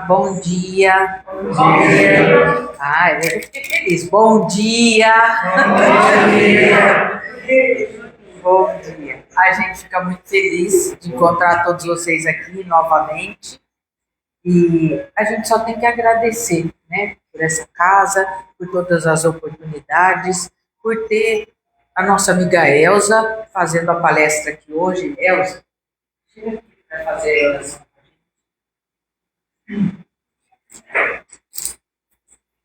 Bom dia. Bom dia. Eu fiquei feliz. Bom dia. Bom dia. Bom dia. A gente fica muito feliz de encontrar todos vocês aqui novamente. E a gente só tem que agradecer, né, por essa casa, por todas as oportunidades, por ter a nossa amiga Elza fazendo a palestra aqui hoje. Elza, chega aqui para fazer a oração.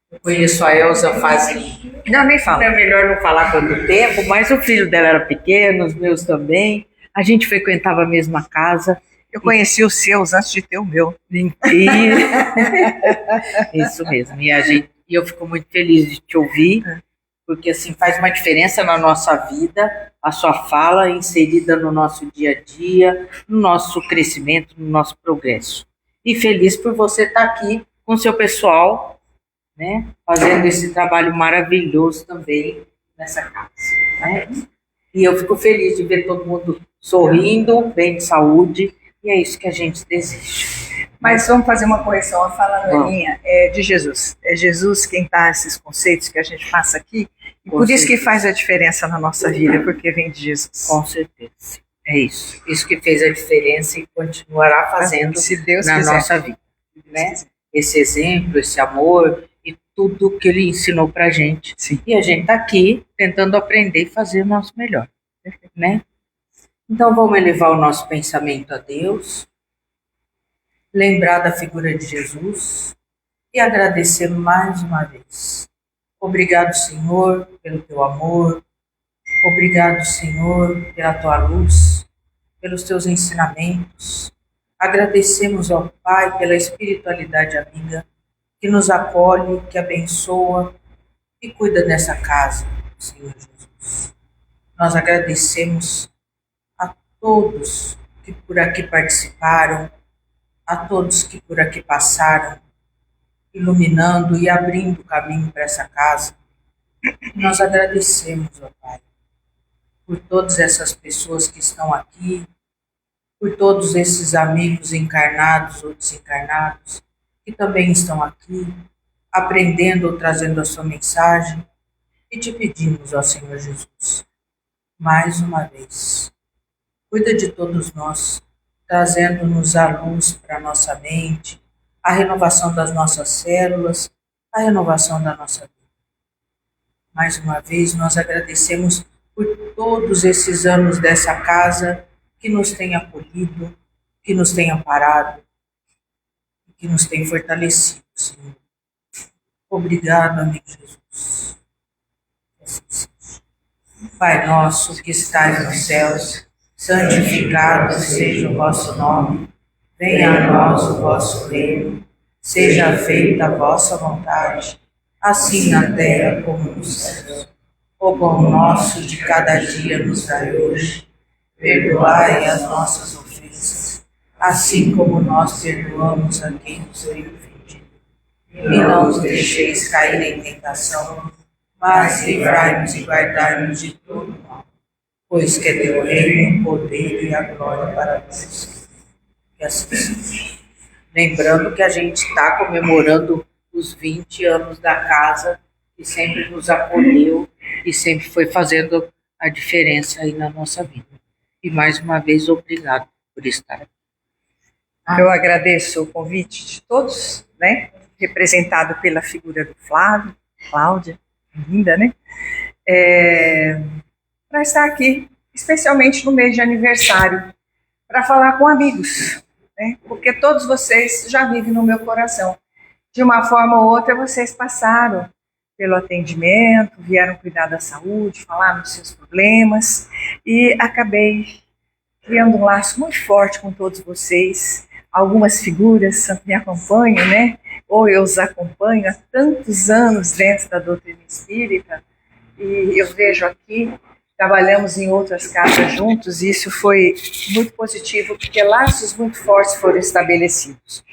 Eu conheço a Elza Não, nem falo. É melhor não falar quanto tempo, mas o filho dela era pequeno, os meus também. A gente frequentava a mesma casa. Eu conheci os seus antes de ter o meu. Mentira. Isso mesmo. E eu fico muito feliz de te ouvir, porque assim faz uma diferença na nossa vida, a sua fala inserida no nosso dia a dia, no nosso crescimento, no nosso progresso. E feliz por você estar aqui com o seu pessoal, né, fazendo esse trabalho maravilhoso também nessa casa, né? E eu fico feliz de ver todo mundo sorrindo, bem de saúde, e é isso que a gente deseja. Mas vamos fazer uma correção, a fala não é minha, é de Jesus. É Jesus quem dá esses conceitos que a gente passa aqui, e por isso que faz a diferença na nossa vida, porque vem de Jesus. Com certeza. É isso. Isso que fez a diferença e continuará fazendo se Deus na quiser. Nossa vida, né? Esse exemplo, esse amor e tudo que ele ensinou pra gente. Sim. E a gente tá aqui tentando aprender e fazer o nosso melhor, né? Então vamos elevar o nosso pensamento a Deus, lembrar da figura de Jesus e agradecer mais uma vez. Obrigado, Senhor, pelo teu amor. Obrigado, Senhor, pela tua luz, pelos teus ensinamentos. Agradecemos ao Pai pela espiritualidade amiga que nos acolhe, que abençoa e cuida dessa casa, Senhor Jesus. Nós agradecemos a todos que por aqui participaram, a todos que por aqui passaram, iluminando e abrindo o caminho para essa casa. Nós agradecemos, ó Pai, por todas essas pessoas que estão aqui, por todos esses amigos encarnados ou desencarnados, que também estão aqui, aprendendo ou trazendo a sua mensagem, e te pedimos, ó Senhor Jesus, mais uma vez, cuida de todos nós, trazendo-nos a luz para a nossa mente, a renovação das nossas células, a renovação da nossa vida. Mais uma vez, nós agradecemos por todos esses anos dessa casa que nos tem acolhido, que nos tem amparado, que nos tem fortalecido, Senhor. Obrigado, amigo Jesus. Assim seja. Pai nosso que estais nos céus, santificado seja o vosso nome. Venha a nós o vosso reino. Seja feita a vossa vontade, assim na terra como nos céus. O pão nosso de cada dia nos dai hoje. Perdoai as nossas ofensas, assim como nós perdoamos a quem nos tem ofendido. E não nos deixeis cair em tentação, mas livrai-nos e guardai-nos de todo mal. Pois que é teu reino, o poder e a glória para Deus. Que assim seja. Lembrando que a gente está comemorando os 20 anos da casa, que sempre nos acolheu e sempre foi fazendo a diferença aí na nossa vida. E mais uma vez, obrigado por estar aqui. Eu agradeço o convite de todos, né? Representado pela figura do Flávio, Cláudia, linda, né? Para estar aqui, especialmente no mês de aniversário, para falar com amigos, né? Porque todos vocês já vivem no meu coração. De uma forma ou outra, vocês passaram pelo atendimento, vieram cuidar da saúde, falaram dos seus problemas, e acabei criando um laço muito forte com todos vocês. Algumas figuras me acompanham, né? Ou eu os acompanho há tantos anos dentro da doutrina espírita, e eu vejo aqui, trabalhamos em outras casas juntos, e isso foi muito positivo, porque laços muito fortes foram estabelecidos.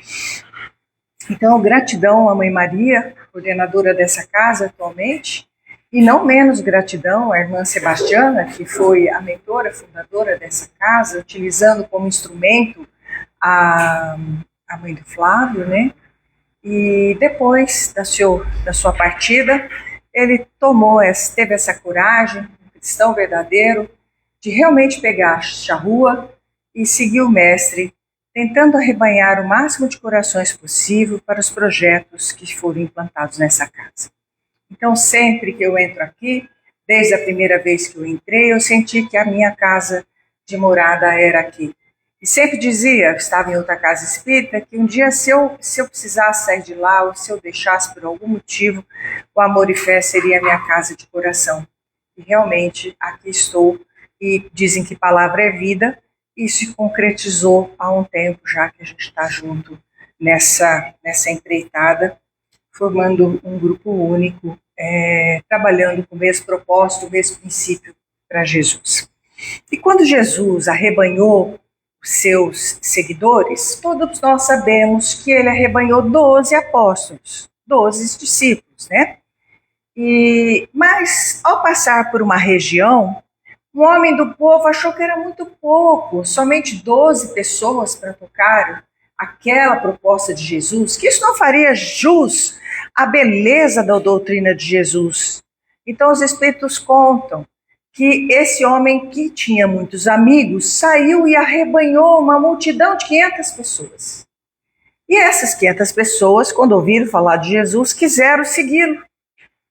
Então, gratidão à Mãe Maria, coordenadora dessa casa atualmente, e não menos gratidão à irmã Sebastiana, que foi a mentora fundadora dessa casa, utilizando como instrumento a a mãe do Flávio, né? E depois da sua partida, ele teve essa coragem, um cristão verdadeiro, de realmente pegar a charrua e seguir o mestre, tentando arrebanhar o máximo de corações possível para os projetos que foram implantados nessa casa. Então, sempre que eu entro aqui, desde a primeira vez que eu entrei, eu senti que a minha casa de morada era aqui. E sempre dizia, estava em outra casa espírita, que um dia se eu precisasse sair de lá, ou se eu deixasse por algum motivo, o Amor e Fé seria a minha casa de coração. E realmente aqui estou, e dizem que palavra é vida, e se concretizou há um tempo já que a gente está junto nessa empreitada, formando um grupo único, trabalhando com o mesmo propósito, o mesmo princípio para Jesus. E quando Jesus arrebanhou os seus seguidores, todos nós sabemos que ele arrebanhou 12 apóstolos, 12 discípulos, né? Mas, ao passar por uma região, um homem do povo achou que era muito pouco, somente 12 pessoas para tocar aquela proposta de Jesus, que isso não faria jus à beleza da doutrina de Jesus. Então, os Espíritos contam que esse homem, que tinha muitos amigos, saiu e arrebanhou uma multidão de 500 pessoas. E essas 500 pessoas, quando ouviram falar de Jesus, quiseram segui-lo.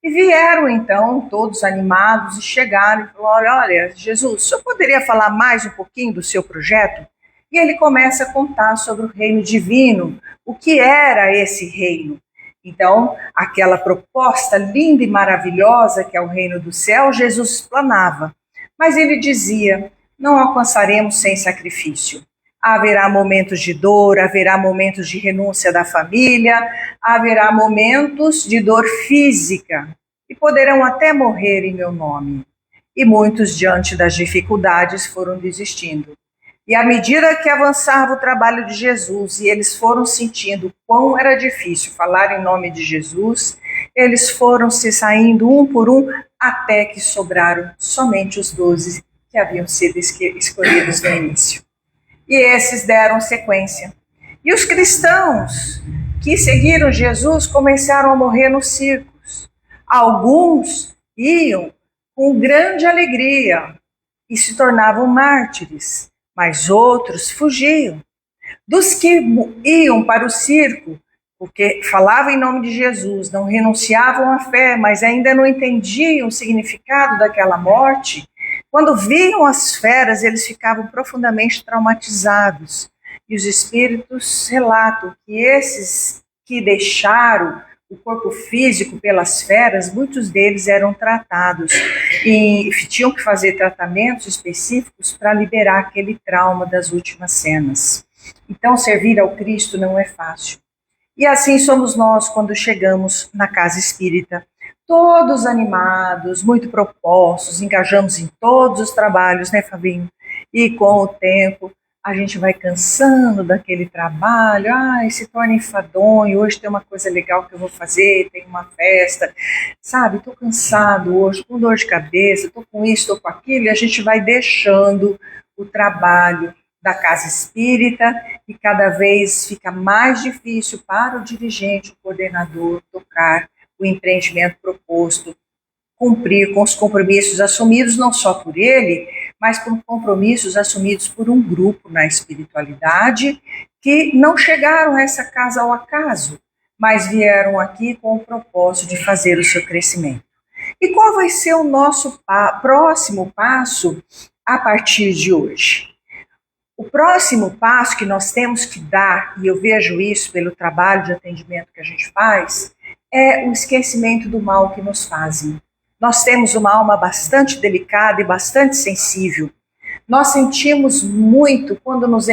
E vieram, então, todos animados e chegaram e falaram: olha, Jesus, o senhor poderia falar mais um pouquinho do seu projeto? E ele começa a contar sobre o reino divino, o que era esse reino. Então, aquela proposta linda e maravilhosa que é o reino do céu, Jesus explanava. Mas ele dizia: não alcançaremos sem sacrifício. Haverá momentos de dor, haverá momentos de renúncia da família, haverá momentos de dor física, e poderão até morrer em meu nome. E muitos, diante das dificuldades, foram desistindo. E à medida que avançava o trabalho de Jesus e eles foram sentindo quão era difícil falar em nome de Jesus, eles foram se saindo um por um, até que sobraram somente os 12 que haviam sido escolhidos no início. E esses deram sequência. E os cristãos que seguiram Jesus começaram a morrer nos circos. Alguns iam com grande alegria e se tornavam mártires, mas outros fugiam. Dos que iam para o circo, porque falavam em nome de Jesus, não renunciavam à fé, mas ainda não entendiam o significado daquela morte, quando viam as feras, eles ficavam profundamente traumatizados. E os espíritos relatam que esses que deixaram o corpo físico pelas feras, muitos deles eram tratados e tinham que fazer tratamentos específicos para liberar aquele trauma das últimas cenas. Então, servir ao Cristo não é fácil. E assim somos nós quando chegamos na casa espírita, todos animados, muito propostos, engajamos em todos os trabalhos, né, Fabinho? E com o tempo a gente vai cansando daquele trabalho, se torna enfadonho, hoje tem uma coisa legal que eu vou fazer, tem uma festa, sabe, estou cansado hoje, com dor de cabeça, estou com isso, estou com aquilo, e a gente vai deixando o trabalho da casa espírita e cada vez fica mais difícil para o dirigente, o coordenador, tocar o empreendimento proposto, cumprir com os compromissos assumidos não só por ele, mas por compromissos assumidos por um grupo na espiritualidade que não chegaram a essa casa ao acaso, mas vieram aqui com o propósito de fazer o seu crescimento. E qual vai ser o nosso próximo passo a partir de hoje? O próximo passo que nós temos que dar, e eu vejo isso pelo trabalho de atendimento que a gente faz, é o esquecimento do mal que nos fazem. Nós temos uma alma bastante delicada e bastante sensível. Nós sentimos muito quando nos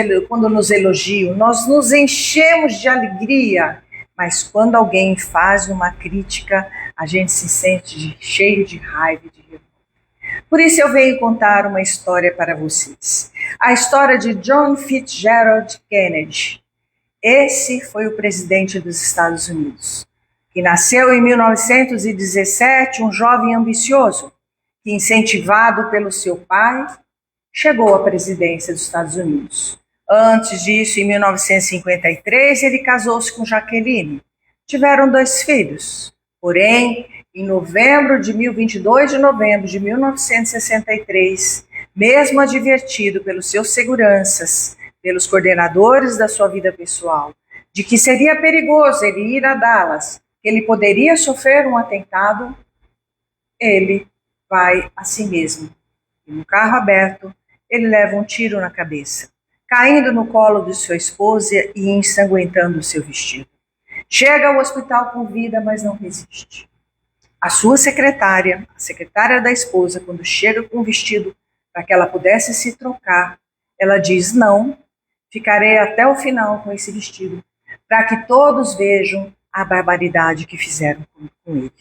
elogiam, nós nos enchemos de alegria, mas quando alguém faz uma crítica, a gente se sente cheio de raiva e de revolta. Por isso eu venho contar uma história para vocês. A história de John Fitzgerald Kennedy. Esse foi o presidente dos Estados Unidos, que nasceu em 1917, um jovem ambicioso, que, incentivado pelo seu pai, chegou à presidência dos Estados Unidos. Antes disso, em 1953, ele casou-se com Jaqueline. Tiveram 2 filhos. Porém, em 22 de novembro de 1963, mesmo advertido pelos seus seguranças, pelos coordenadores da sua vida pessoal, de que seria perigoso ele ir a Dallas, que ele poderia sofrer um atentado, ele vai a si mesmo. E no carro aberto, ele leva um tiro na cabeça, caindo no colo de sua esposa e ensanguentando o seu vestido. Chega ao hospital com vida, mas não resiste. A sua secretária, a secretária da esposa, quando chega com o vestido para que ela pudesse se trocar, ela diz: não, ficarei até o final com esse vestido, para que todos vejam a barbaridade que fizeram com ele.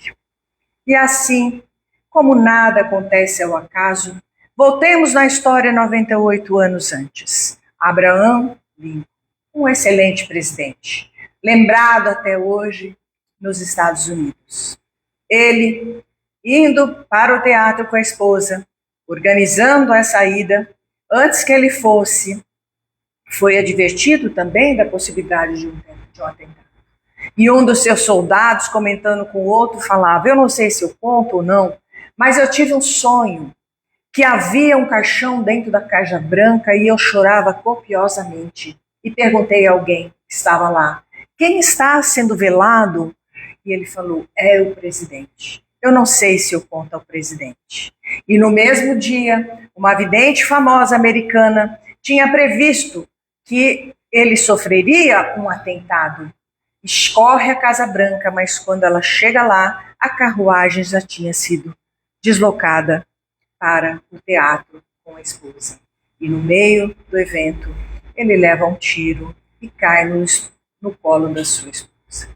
E assim, como nada acontece ao acaso, voltemos na história 98 anos antes. Abraham Lincoln, um excelente presidente, lembrado até hoje nos Estados Unidos. Ele, indo para o teatro com a esposa, organizando a saída, antes que ele fosse, foi advertido também da possibilidade de um atentado. E um dos seus soldados, comentando com o outro, falava: eu não sei se eu conto ou não, mas eu tive um sonho que havia um caixão dentro da Casa Branca e eu chorava copiosamente. E perguntei a alguém que estava lá: quem está sendo velado? E ele falou: é o presidente. Eu não sei se eu conto ao presidente. E no mesmo dia, uma vidente famosa americana tinha previsto que ele sofreria um atentado. Escorre a Casa Branca, mas quando ela chega lá, a carruagem já tinha sido deslocada para o teatro com a esposa. E no meio do evento, ele leva um tiro e cai no colo da sua esposa.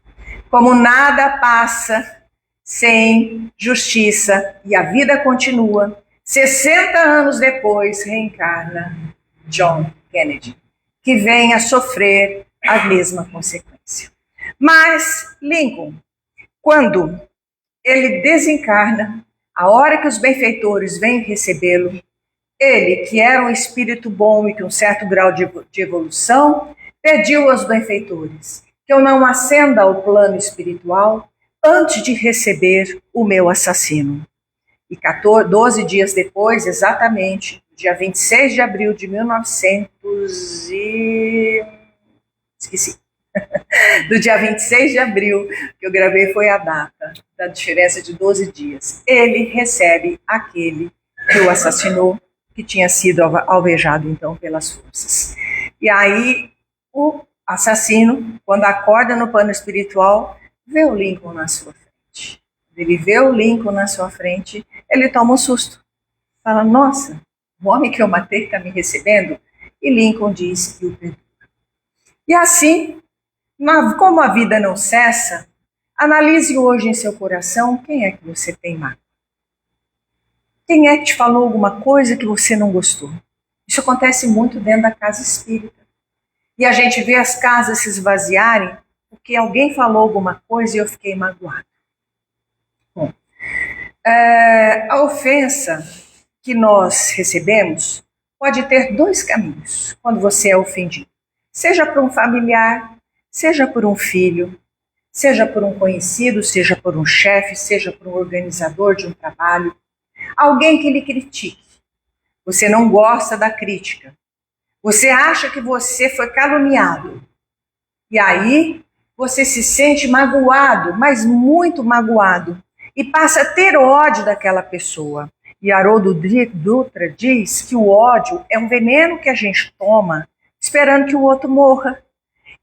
Como nada passa sem justiça e a vida continua, 60 anos depois reencarna John Kennedy, que vem a sofrer a mesma consequência. Mas Lincoln, quando ele desencarna, a hora que os benfeitores vêm recebê-lo, ele, que era um espírito bom e com um certo grau de evolução, pediu aos benfeitores que eu não ascenda ao plano espiritual antes de receber o meu assassino. E 12 dias depois, exatamente, dia 26 de abril de 1900 e... esqueci. Do dia 26 de abril, que eu gravei foi a data da diferença de 12 dias. Ele recebe aquele que o assassinou, que tinha sido alvejado então pelas forças. E aí o assassino, quando acorda no plano espiritual, vê o Lincoln na sua frente. Ele vê o Lincoln na sua frente, ele toma um susto. Fala: nossa, o homem que eu matei está me recebendo? E Lincoln diz que o perdoa. E assim, como a vida não cessa, analise hoje em seu coração quem é que você tem mágoa. Quem é que te falou alguma coisa que você não gostou? Isso acontece muito dentro da casa espírita. E a gente vê as casas se esvaziarem porque alguém falou alguma coisa e eu fiquei magoado. Bom, a ofensa que nós recebemos pode ter 2 caminhos quando você é ofendido. Seja por um familiar, seja por um filho, seja por um conhecido, seja por um chefe, seja por um organizador de um trabalho. Alguém que lhe critique. Você não gosta da crítica. Você acha que você foi caluniado. E aí você se sente magoado, mas muito magoado. E passa a ter ódio daquela pessoa. E Haroldo Dutra diz que o ódio é um veneno que a gente toma esperando que o outro morra.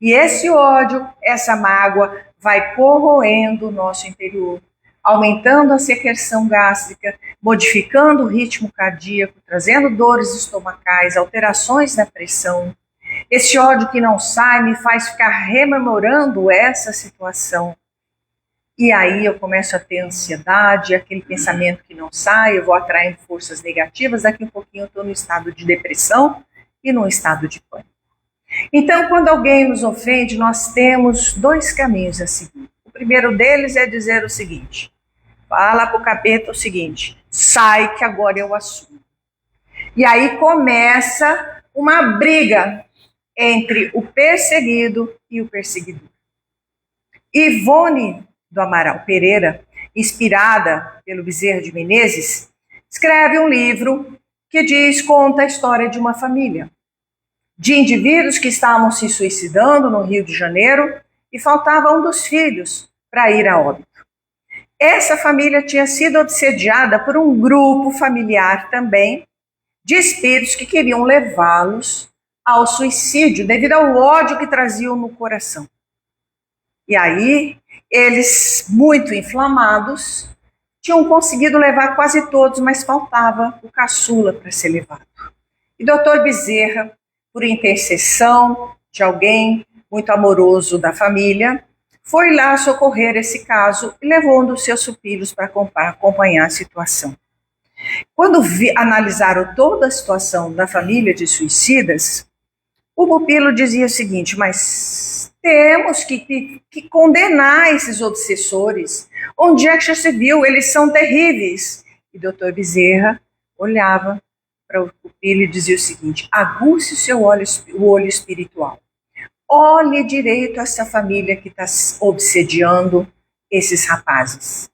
E esse ódio, essa mágoa, vai corroendo o nosso interior, aumentando a secreção gástrica, modificando o ritmo cardíaco, trazendo dores estomacais, alterações na pressão. Esse ódio que não sai me faz ficar rememorando essa situação. E aí eu começo a ter ansiedade, aquele pensamento que não sai, eu vou atraindo forças negativas, daqui um pouquinho eu estou no estado de depressão e no estado de pânico. Então, quando alguém nos ofende, nós temos 2 caminhos a seguir. O primeiro deles é dizer o seguinte: fala para o capeta o seguinte, sai que agora eu assumo. E aí começa uma briga entre o perseguido e o perseguidor. Ivone do Amaral Pereira, inspirada pelo Bezerra de Menezes, escreve um livro que conta a história de uma família, de indivíduos que estavam se suicidando no Rio de Janeiro e faltava um dos filhos para ir a óbito. Essa família tinha sido obsediada por um grupo familiar também de espíritos que queriam levá-los ao suicídio devido ao ódio que traziam no coração. E aí, eles, muito inflamados, tinham conseguido levar quase todos, mas faltava o caçula para ser levado. E Dr. Bezerra, por intercessão de alguém muito amoroso da família, foi lá socorrer esse caso e levou um dos seus filhos para acompanhar a situação. Quando analisaram toda a situação da família de suicidas, o pupilo dizia o seguinte: mas temos que condenar esses obsessores. Onde é que já se viu? Eles são terríveis. E Dr. Bezerra olhava para o pupilo e dizia o seguinte: aguce o olho espiritual. Olhe direito essa família que está obsediando esses rapazes.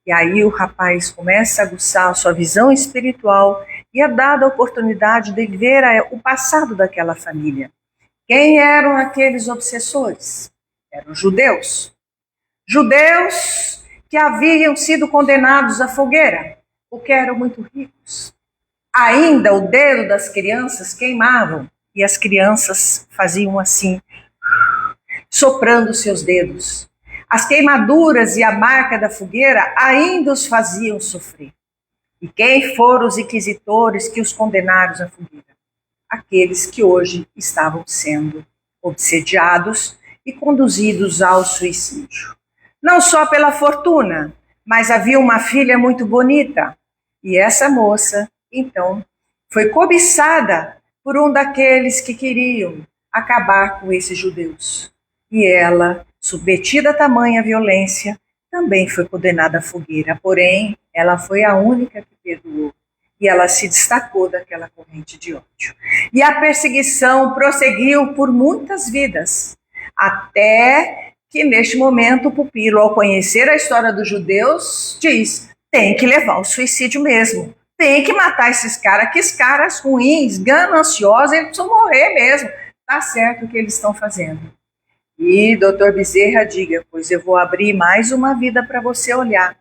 E aí o rapaz começa a aguçar a sua visão espiritual e é dada a oportunidade de ver o passado daquela família. Quem eram aqueles obsessores? Eram judeus. Judeus que haviam sido condenados à fogueira, porque eram muito ricos. Ainda o dedo das crianças queimavam e as crianças faziam assim, soprando seus dedos. As queimaduras e a marca da fogueira ainda os faziam sofrer. E quem foram os inquisitores que os condenaram à fogueira? Aqueles que hoje estavam sendo obsediados e conduzidos ao suicídio. Não só pela fortuna, mas havia uma filha muito bonita. E essa moça, então, foi cobiçada por um daqueles que queriam acabar com esses judeus. E ela, submetida a tamanha violência, também foi condenada à fogueira. Porém, ela foi a única que perdoou. E ela se destacou daquela corrente de ódio. E a perseguição prosseguiu por muitas vidas, até que neste momento o pupilo, ao conhecer a história dos judeus, diz: tem que levar ao suicídio mesmo. Tem que matar esses caras, que esses caras ruins, gananciosos, eles precisam morrer mesmo. Tá certo o que eles estão fazendo. E Dr. Bezerra diga: pois eu vou abrir mais uma vida para você olhar.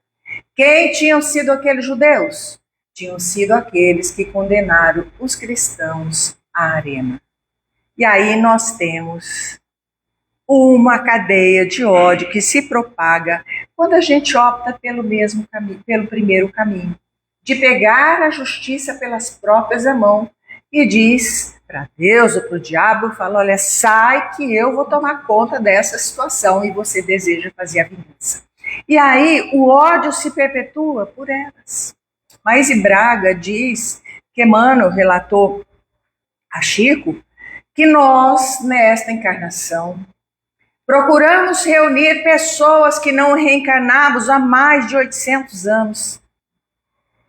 Quem tinham sido aqueles judeus? Tinham sido aqueles que condenaram os cristãos à arena. E aí nós temos uma cadeia de ódio que se propaga quando a gente opta pelo mesmo caminho, pelo primeiro caminho, de pegar a justiça pelas próprias mãos e diz para Deus ou para o diabo, fala: olha, sai que eu vou tomar conta dessa situação, e você deseja fazer a vingança. E aí o ódio se perpetua por elas. Maíse Braga diz que Emmanuel relatou a Chico que nós, nesta encarnação, procuramos reunir pessoas que não reencarnávamos há mais de 800 anos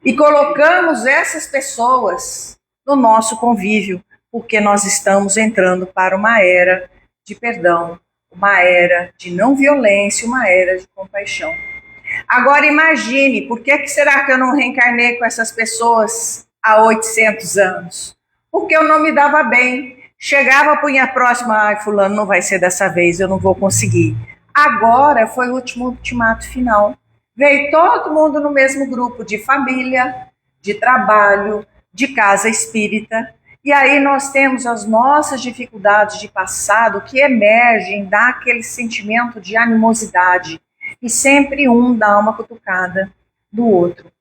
e colocamos essas pessoas no nosso convívio, porque nós estamos entrando para uma era de perdão, uma era de não violência, uma era de compaixão. Agora imagine, por que será que eu não reencarnei com essas pessoas há 800 anos? Porque eu não me dava bem. Chegava, punha a próxima: ai, fulano, não vai ser dessa vez, eu não vou conseguir. Agora foi o último ultimato final. Veio todo mundo no mesmo grupo de família, de trabalho, de casa espírita. E aí nós temos as nossas dificuldades de passado que emergem daquele sentimento de animosidade. E sempre um dá uma cutucada do outro.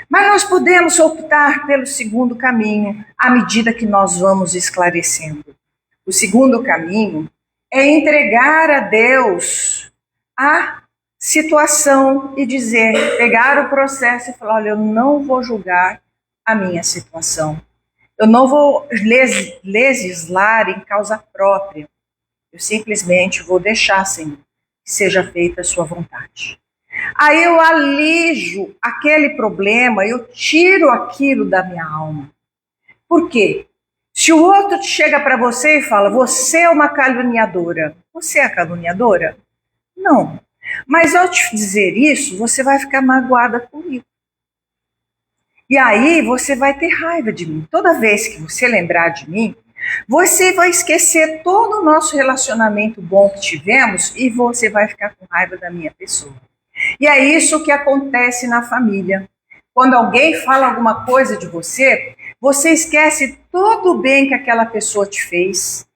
Mas nós podemos optar pelo segundo caminho à medida que nós vamos esclarecendo. O segundo caminho é entregar a Deus a situação e dizer, pegar o processo e falar: olha, eu não vou julgar a minha situação. Eu não vou legislar em causa própria. Eu simplesmente vou deixar, Senhor, que seja feita a sua vontade. Aí eu alijo aquele problema, eu tiro aquilo da minha alma. Por quê? Se o outro chega para você e fala, você é uma caluniadora, você é caluniadora? Não. Mas ao te dizer isso, você vai ficar magoada comigo. E aí você vai ter raiva de mim. Toda vez que você lembrar de mim, você vai esquecer todo o nosso relacionamento bom que tivemos e você vai ficar com raiva da minha pessoa. E é isso que acontece na família. Quando alguém fala alguma coisa de você, você esquece todo o bem que aquela pessoa te fez,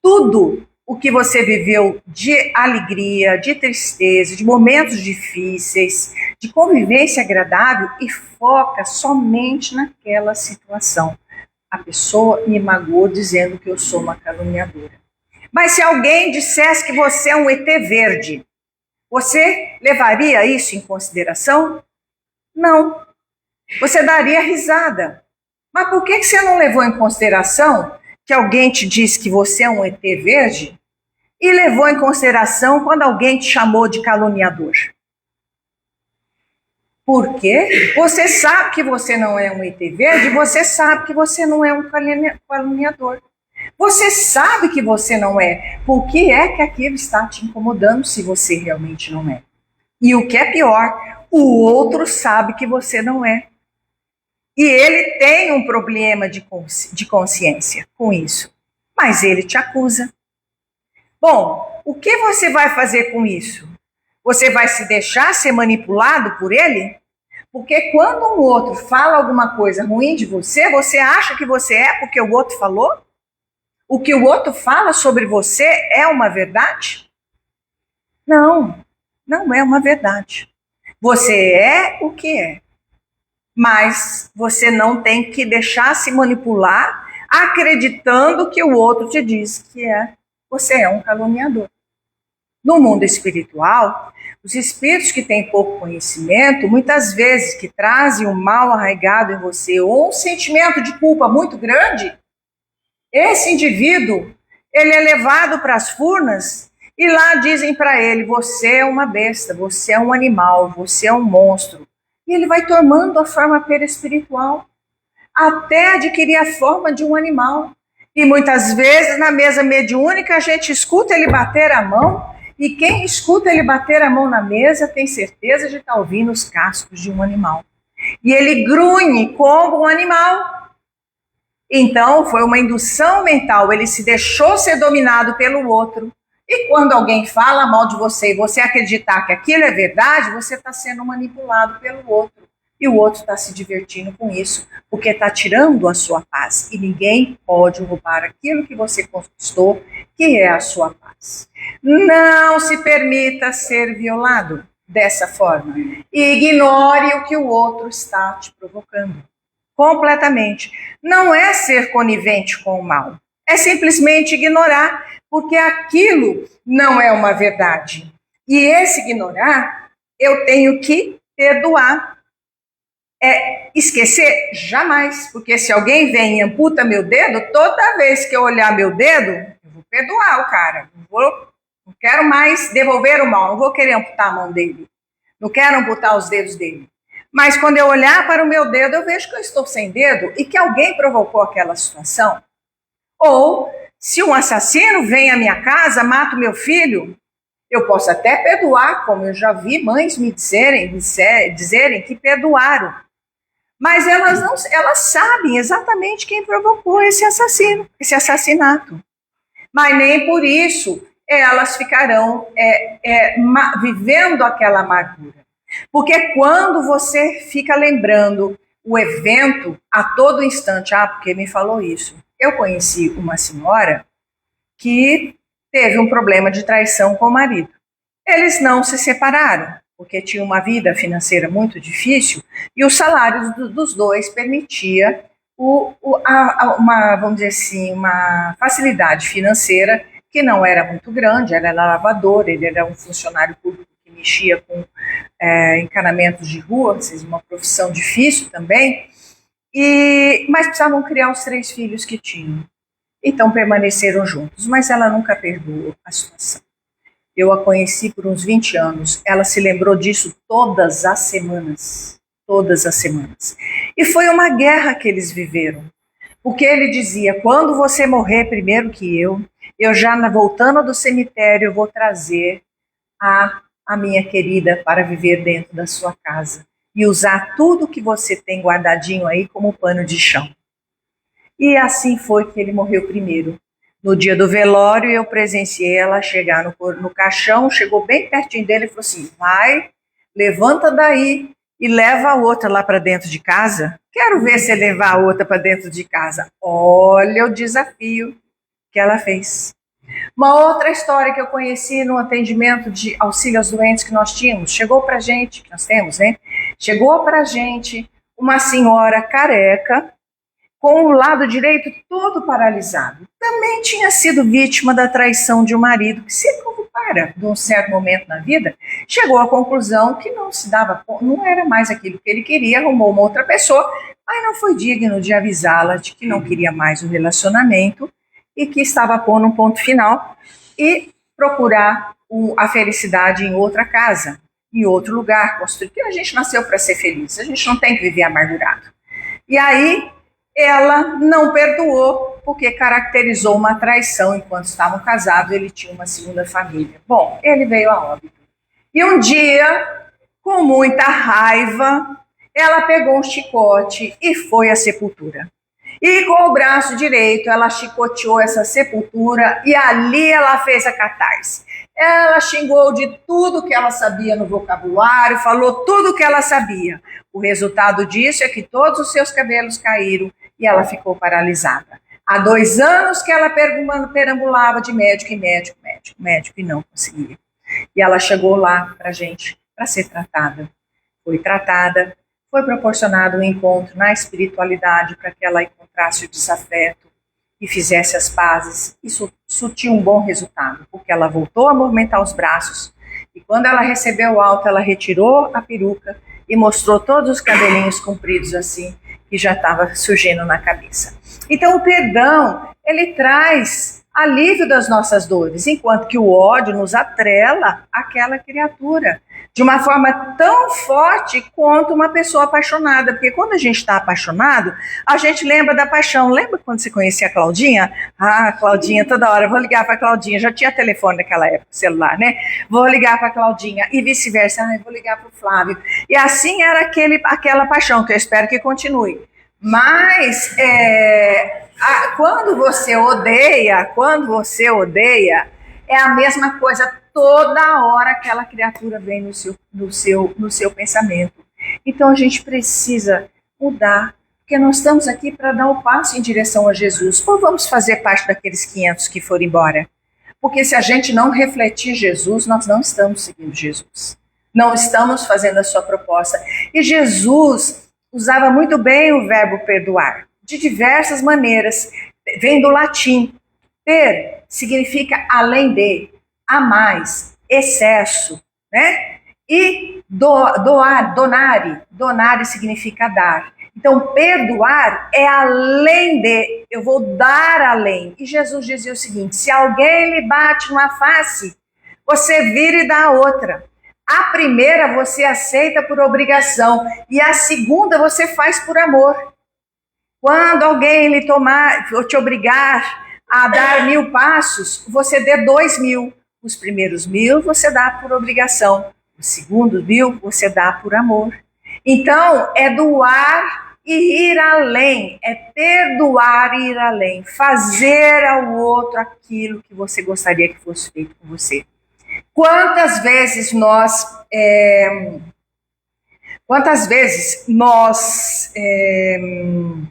tudo o que você viveu de alegria, de tristeza, de momentos difíceis, de convivência agradável e foca somente naquela situação. A pessoa me magoou dizendo que eu sou uma caluniadora. Mas se alguém dissesse que você é um ET verde, você levaria isso em consideração? Não. Você daria risada. Mas por que você não levou em consideração que alguém te disse que você é um ET verde e levou em consideração quando alguém te chamou de caluniador? Por quê? Você sabe que você não é um ET verde, você sabe que você não é um caluniador. Você sabe que você não é. Por que é que aquilo está te incomodando se você realmente não é? E o que é pior, o outro sabe que você não é. E ele tem um problema de consciência com isso. Mas ele te acusa. Bom, o que você vai fazer com isso? Você vai se deixar ser manipulado por ele? Porque quando um outro fala alguma coisa ruim de você, você acha que você é porque o outro falou? O que o outro fala sobre você é uma verdade? Não, não é uma verdade. Você é o que é. Mas você não tem que deixar se manipular acreditando que o outro te diz que você é um caluniador. No mundo espiritual, os espíritos que têm pouco conhecimento, muitas vezes que trazem um mal arraigado em você ou um sentimento de culpa muito grande, esse indivíduo, ele é levado para as furnas e lá dizem para ele, você é uma besta, você é um animal, você é um monstro. E ele vai tomando a forma perispiritual, até adquirir a forma de um animal. E muitas vezes, na mesa mediúnica, a gente escuta ele bater a mão, e quem escuta ele bater a mão na mesa tem certeza de estar ouvindo os cascos de um animal. E ele grunhe como um animal. Então, foi uma indução mental, ele se deixou ser dominado pelo outro. E quando alguém fala mal de você e você acreditar que aquilo é verdade, você está sendo manipulado pelo outro. E o outro está se divertindo com isso, porque está tirando a sua paz. E ninguém pode roubar aquilo que você conquistou, que é a sua paz. Não se permita ser violado dessa forma. E ignore o que o outro está te provocando. Completamente. Não é ser conivente com o mal. É simplesmente ignorar, porque aquilo não é uma verdade. E esse ignorar, eu tenho que perdoar. Esquecer? Jamais. Porque se alguém vem e amputa meu dedo, toda vez que eu olhar meu dedo, eu vou perdoar o cara. Não quero mais devolver o mal, não vou querer amputar a mão dele. Não quero amputar os dedos dele. Mas quando eu olhar para o meu dedo, eu vejo que eu estou sem dedo e que alguém provocou aquela situação. Ou, se um assassino vem à minha casa, mata o meu filho, eu posso até perdoar, como eu já vi mães me dizerem que perdoaram. Mas elas sabem exatamente quem provocou esse assassinato. Mas nem por isso elas ficarão vivendo aquela amargura. Porque quando você fica lembrando o evento a todo instante, porque me falou isso. Eu conheci uma senhora que teve um problema de traição com o marido. Eles não se separaram, porque tinha uma vida financeira muito difícil e os salários dos dois permitia vamos dizer assim, uma facilidade financeira que não era muito grande. Ela era lavadora, ele era um funcionário público que mexia com encanamentos de rua, ou seja, uma profissão difícil também, mas precisavam criar os 3 filhos que tinham. Então permaneceram juntos, mas ela nunca perdoou a situação. Eu a conheci por uns 20 anos, ela se lembrou disso todas as semanas. E foi uma guerra que eles viveram, Porque ele dizia, quando você morrer primeiro que eu já voltando do cemitério, eu vou trazer a minha querida para viver dentro da sua casa e usar tudo que você tem guardadinho aí como pano de chão. E assim foi que ele morreu primeiro. No dia do velório, eu presenciei ela chegar no caixão, chegou bem pertinho dele e falou assim, vai, levanta daí e leva a outra lá para dentro de casa. Quero ver você levar a outra para dentro de casa. Olha o desafio que ela fez. Uma outra história que eu conheci no atendimento de auxílio aos doentes que nós tínhamos, chegou pra gente, que nós temos, né? Chegou pra gente uma senhora careca, com o lado direito todo paralisado. Também tinha sido vítima da traição de um marido, que se para de um certo momento na vida, chegou à conclusão que não se dava, não era mais aquilo que ele queria, arrumou uma outra pessoa, mas não foi digno de avisá-la de que não queria mais o relacionamento, e que estava pondo um ponto final e procurar a felicidade em outra casa, em outro lugar, construir, porque a gente nasceu para ser feliz, a gente não tem que viver amargurado. E aí ela não perdoou, porque caracterizou uma traição enquanto estavam casados, ele tinha uma segunda família. Bom, ele veio a óbito. E um dia, com muita raiva, ela pegou um chicote e foi à sepultura. E com o braço direito, ela chicoteou essa sepultura e ali ela fez a catarse. Ela xingou de tudo que ela sabia no vocabulário, falou tudo que ela sabia. O resultado disso é que todos os seus cabelos caíram e ela ficou paralisada. Há 2 anos que ela perambulava de médico em médico, médico e não conseguia. E ela chegou lá pra gente, para ser tratada. Foi tratada. Foi proporcionado um encontro na espiritualidade para que ela encontrasse o desafeto e fizesse as pazes. Isso surtiu um bom resultado, porque ela voltou a movimentar os braços e quando ela recebeu o alta, ela retirou a peruca e mostrou todos os cabelinhos compridos assim, que já estava surgindo na cabeça. Então o perdão, ele traz alívio das nossas dores, enquanto que o ódio nos atrela àquela criatura, de uma forma tão forte quanto uma pessoa apaixonada, porque quando a gente está apaixonado, a gente lembra da paixão. Lembra quando você conhecia a Claudinha? Ah, Claudinha, toda hora, vou ligar para a Claudinha, já tinha telefone naquela época, celular, né? Vou ligar para a Claudinha, e vice-versa, vou ligar para o Flávio. E assim era aquela paixão, que eu espero que continue. Mas, quando você odeia, é a mesma coisa. Toda hora aquela criatura vem no seu pensamento. Então a gente precisa mudar, porque nós estamos aqui para dar o passo em direção a Jesus. Ou vamos fazer parte daqueles 500 que foram embora? Porque se a gente não refletir Jesus, nós não estamos seguindo Jesus. Não estamos fazendo a sua proposta. E Jesus usava muito bem o verbo perdoar, de diversas maneiras. Vem do latim. Per significa além de, a mais, excesso, né? E donare significa dar. Então, perdoar é além de, eu vou dar além. E Jesus dizia o seguinte, se alguém lhe bate numa face, você vira e dá a outra. A primeira você aceita por obrigação e a segunda você faz por amor. Quando alguém lhe te obrigar a dar 1000 passos, você dê 2000. Os primeiros 1000 você dá por obrigação. Os segundos 1000 você dá por amor. Então, é doar e ir além. É perdoar e ir além. Fazer ao outro aquilo que você gostaria que fosse feito com você. Quantas vezes nós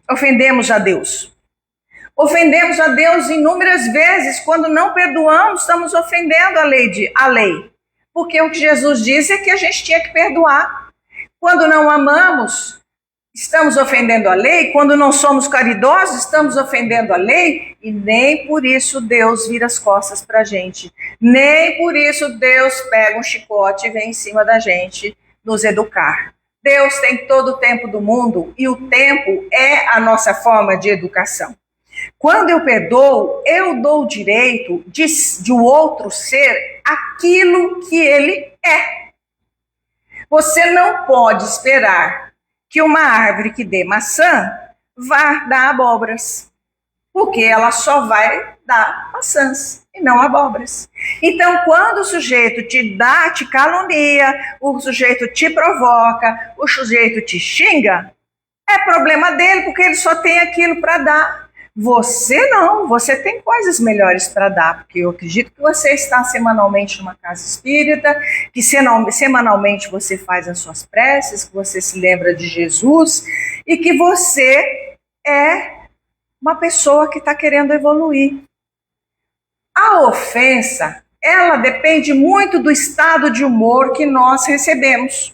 ofendemos a Deus? Ofendemos a Deus inúmeras vezes. Quando não perdoamos, estamos ofendendo a lei. Porque o que Jesus diz é que a gente tinha que perdoar. Quando não amamos, estamos ofendendo a lei. Quando não somos caridosos, estamos ofendendo a lei. E nem por isso Deus vira as costas para a gente. Nem por isso Deus pega um chicote e vem em cima da gente nos educar. Deus tem todo o tempo do mundo e o tempo é a nossa forma de educação. Quando eu perdoo, eu dou o direito de o outro ser aquilo que ele é. Você não pode esperar que uma árvore que dê maçã vá dar abóboras, porque ela só vai dar maçãs e não abóboras. Então, quando o sujeito te dá, te calunia, o sujeito te provoca, o sujeito te xinga, é problema dele, porque ele só tem aquilo para dar. Você não, você tem coisas melhores para dar, porque eu acredito que você está semanalmente numa casa espírita, que semanalmente você faz as suas preces, que você se lembra de Jesus e que você é uma pessoa que está querendo evoluir. A ofensa, ela depende muito do estado de humor que nós recebemos.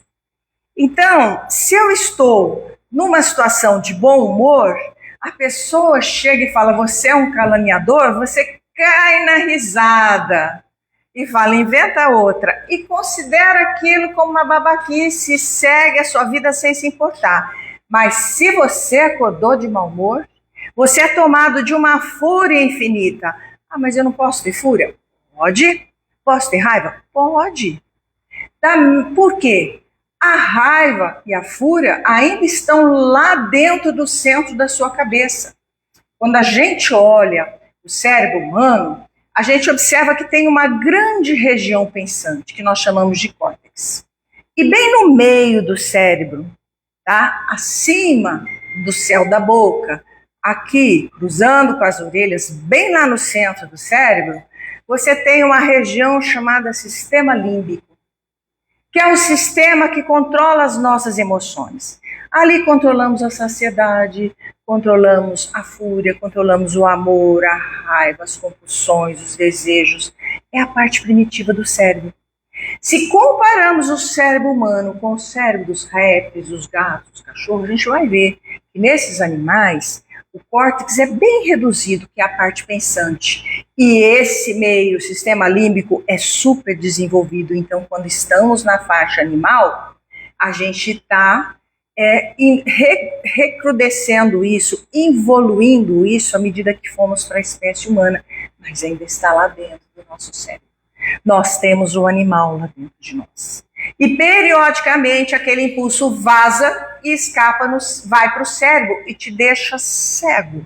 Então, se eu estou numa situação de bom humor, a pessoa chega e fala, você é um caluniador, você cai na risada e fala, inventa outra, e considera aquilo como uma babaquice e segue a sua vida sem se importar. Mas se você acordou de mau humor, você é tomado de uma fúria infinita. Ah, mas eu não posso ter fúria? Pode. Posso ter raiva? Pode. Por quê? A raiva e a fúria ainda estão lá dentro do centro da sua cabeça. Quando a gente olha o cérebro humano, a gente observa que tem uma grande região pensante, que nós chamamos de córtex. E bem no meio do cérebro, tá? Acima do céu da boca, aqui, cruzando com as orelhas, bem lá no centro do cérebro, você tem uma região chamada sistema límbico, que é um sistema que controla as nossas emoções. Ali controlamos a saciedade, controlamos a fúria, controlamos o amor, a raiva, as compulsões, os desejos. É a parte primitiva do cérebro. Se comparamos o cérebro humano com o cérebro dos répteis, dos gatos, dos cachorros, a gente vai ver que nesses animais o córtex é bem reduzido, que é a parte pensante. E esse meio, o sistema límbico, é super desenvolvido. Então, quando estamos na faixa animal, a gente está recrudescendo isso, evoluindo isso à medida que fomos para a espécie humana. Mas ainda está lá dentro do nosso cérebro. Nós temos o animal lá dentro de nós. E periodicamente aquele impulso vaza e escapa, vai para o cérebro e te deixa cego.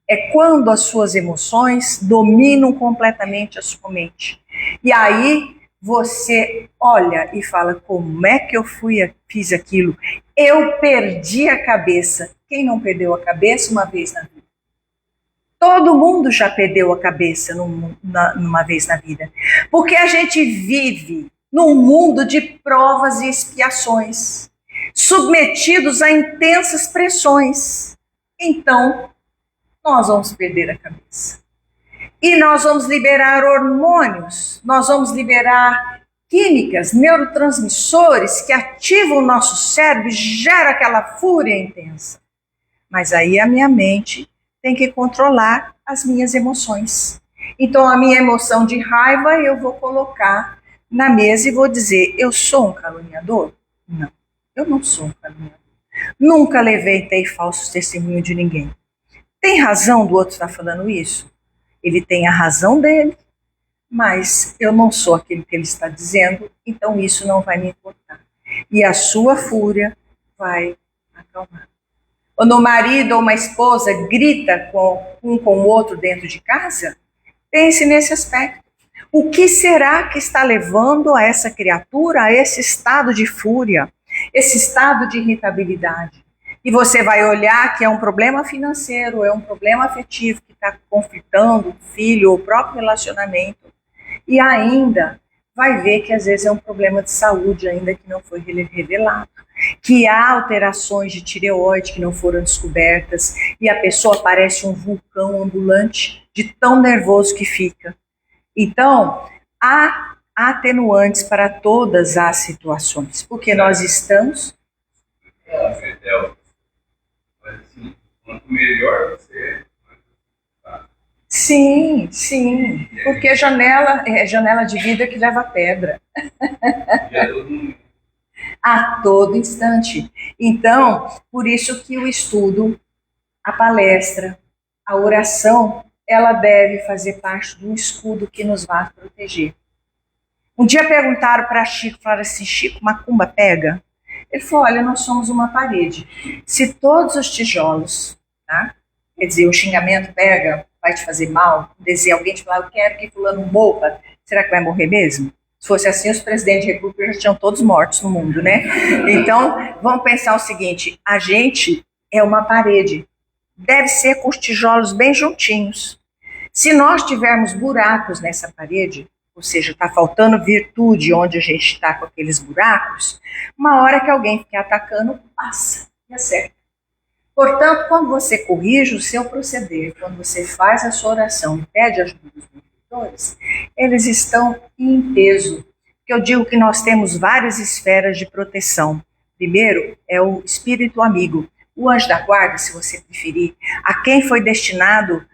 É quando as suas emoções dominam completamente a sua mente. E aí você olha e fala, como é que eu fiz aquilo? Eu perdi a cabeça. Quem não perdeu a cabeça uma vez na vida? Todo mundo já perdeu a cabeça numa vez na vida. Porque a gente vive num mundo de provas e expiações, submetidos a intensas pressões. Então, nós vamos perder a cabeça. E nós vamos liberar hormônios, nós vamos liberar químicas, neurotransmissores que ativam o nosso cérebro e geram aquela fúria intensa. Mas aí a minha mente tem que controlar as minhas emoções. Então, a minha emoção de raiva eu vou colocar na mesa e vou dizer, eu sou um caluniador? Não, eu não sou um caluniador. Nunca levantei falsos testemunhos de ninguém. Tem razão do outro estar falando isso? Ele tem a razão dele, mas eu não sou aquele que ele está dizendo, então isso não vai me importar. E a sua fúria vai acalmar. Quando o marido ou uma esposa grita com o outro dentro de casa, pense nesse aspecto. O que será que está levando a essa criatura a esse estado de fúria, esse estado de irritabilidade? E você vai olhar que é um problema financeiro, é um problema afetivo que está conflitando o filho ou o próprio relacionamento. E ainda vai ver que às vezes é um problema de saúde ainda que não foi revelado. Que há alterações de tireoide que não foram descobertas e a pessoa parece um vulcão ambulante de tão nervoso que fica. Então, há atenuantes para todas as situações, porque nós estamos... Mas assim, quanto melhor você é, Sim, sim, porque janela é janela de vida que leva pedra. A todo instante. Então, por isso que o estudo, a palestra, a oração, ela deve fazer parte de um escudo que nos vai proteger. Um dia perguntaram para Chico, falaram assim, Chico, macumba pega? Ele falou, olha, nós somos uma parede. Se todos os tijolos tá? Quer dizer, o xingamento pega, vai te fazer mal, dizer alguém te falar, eu quero que fulano morra, será que vai morrer mesmo? Se fosse assim, os presidentes de república já tinham todos mortos no mundo, né? Então, vamos pensar o seguinte, a gente é uma parede, deve ser com os tijolos bem juntinhos. Se nós tivermos buracos nessa parede, ou seja, está faltando virtude onde a gente está com aqueles buracos, uma hora que alguém fique atacando, passa e acerta. Portanto, quando você corrige o seu proceder, quando você faz a sua oração e pede ajuda dos benfeitores, eles estão em peso. Eu digo que nós temos várias esferas de proteção. Primeiro é o espírito amigo, o anjo da guarda, se você preferir, a quem foi destinado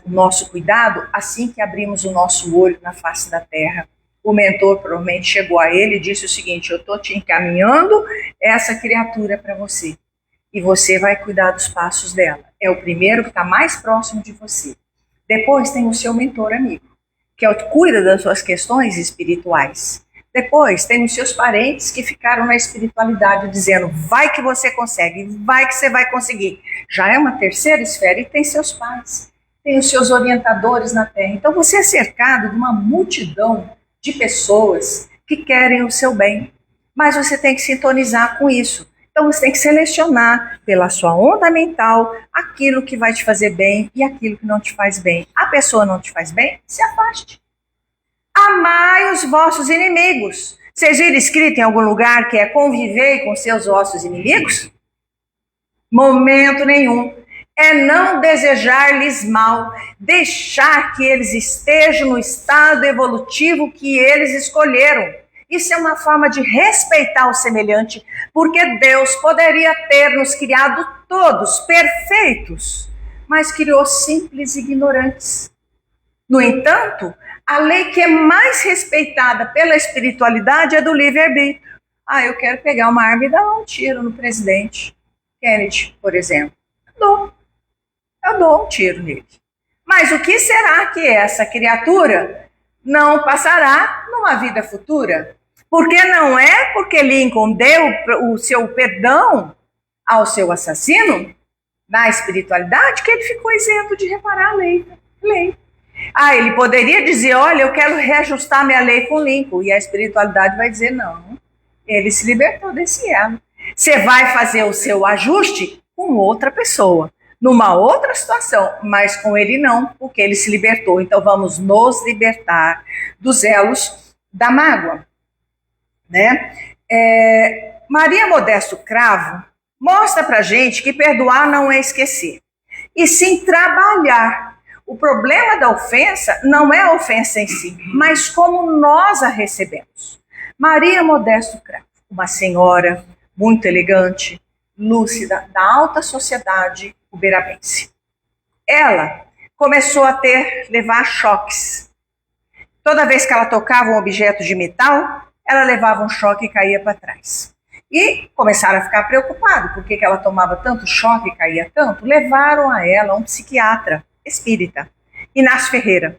o nosso cuidado assim que abrimos o nosso olho na face da terra. O mentor provavelmente chegou a ele e disse o seguinte, eu estou te encaminhando essa criatura para você. E você vai cuidar dos passos dela. É o primeiro que está mais próximo de você. Depois tem o seu mentor amigo, que é o que cuida das suas questões espirituais. Depois tem os seus parentes que ficaram na espiritualidade dizendo, vai que você consegue, vai que você vai conseguir. Já é uma terceira esfera e tem seus pais, tem os seus orientadores na Terra. Então você é cercado de uma multidão de pessoas que querem o seu bem, mas você tem que sintonizar com isso. Então você tem que selecionar pela sua onda mental aquilo que vai te fazer bem e aquilo que não te faz bem. A pessoa não te faz bem, se afaste. Amai os vossos inimigos. Vocês viram escrito em algum lugar que é conviver com seus vossos inimigos? Momento nenhum. É não desejar-lhes mal, deixar que eles estejam no estado evolutivo que eles escolheram. Isso é uma forma de respeitar o semelhante, porque Deus poderia ter nos criado todos perfeitos, mas criou simples e ignorantes. No entanto, a lei que é mais respeitada pela espiritualidade é do livre-arbítrio. Eu quero pegar uma arma e dar um tiro no presidente Kennedy, por exemplo. Eu dou um tiro nele. Mas o que será que essa criatura não passará numa vida futura? Porque não é porque Lincoln deu o seu perdão ao seu assassino na espiritualidade que ele ficou isento de reparar a lei. Ele poderia dizer, olha, eu quero reajustar minha lei com Lincoln. E a espiritualidade vai dizer, não, ele se libertou desse elo. Você vai fazer o seu ajuste com outra pessoa, numa outra situação, mas com ele não, porque ele se libertou. Então vamos nos libertar dos elos da mágoa. Né? Maria Modesto Cravo mostra pra gente que perdoar não é esquecer, e sim trabalhar. O problema da ofensa não é a ofensa em si, mas como nós a recebemos. Maria Modesto Cravo, uma senhora muito elegante, lúcida, da alta sociedade uberabense. Ela começou a levar choques. Toda vez que ela tocava um objeto de metal, ela levava um choque e caía para trás. E começaram a ficar preocupados, porque ela tomava tanto choque e caía tanto, levaram a ela um psiquiatra espírita, Inácio Ferreira.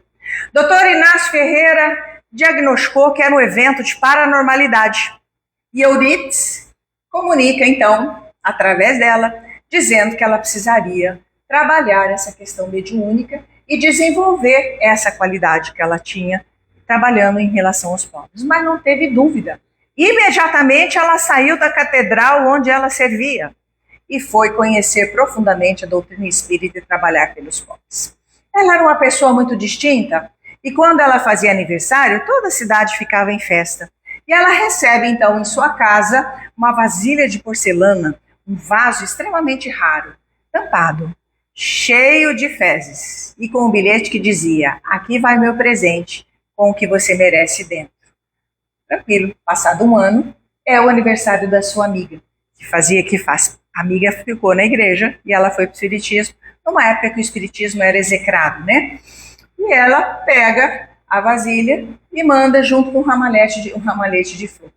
Doutor Inácio Ferreira diagnosticou que era um evento de paranormalidade. E Euripides comunica, então, através dela, dizendo que ela precisaria trabalhar essa questão mediúnica e desenvolver essa qualidade que ela tinha trabalhando em relação aos pobres. Mas não teve dúvida. Imediatamente ela saiu da catedral onde ela servia e foi conhecer profundamente a doutrina espírita e trabalhar pelos pobres. Ela era uma pessoa muito distinta e quando ela fazia aniversário, toda a cidade ficava em festa. E ela recebe, então, em sua casa, uma vasilha de porcelana, um vaso extremamente raro, tampado, cheio de fezes e com um bilhete que dizia, aqui vai meu presente, com o que você merece dentro. Tranquilo, passado um ano, é o aniversário da sua amiga, que faz. A amiga ficou na igreja e ela foi para o espiritismo, numa época que o espiritismo era execrado, né? E ela pega a vasilha e manda junto com um ramalhete de flor.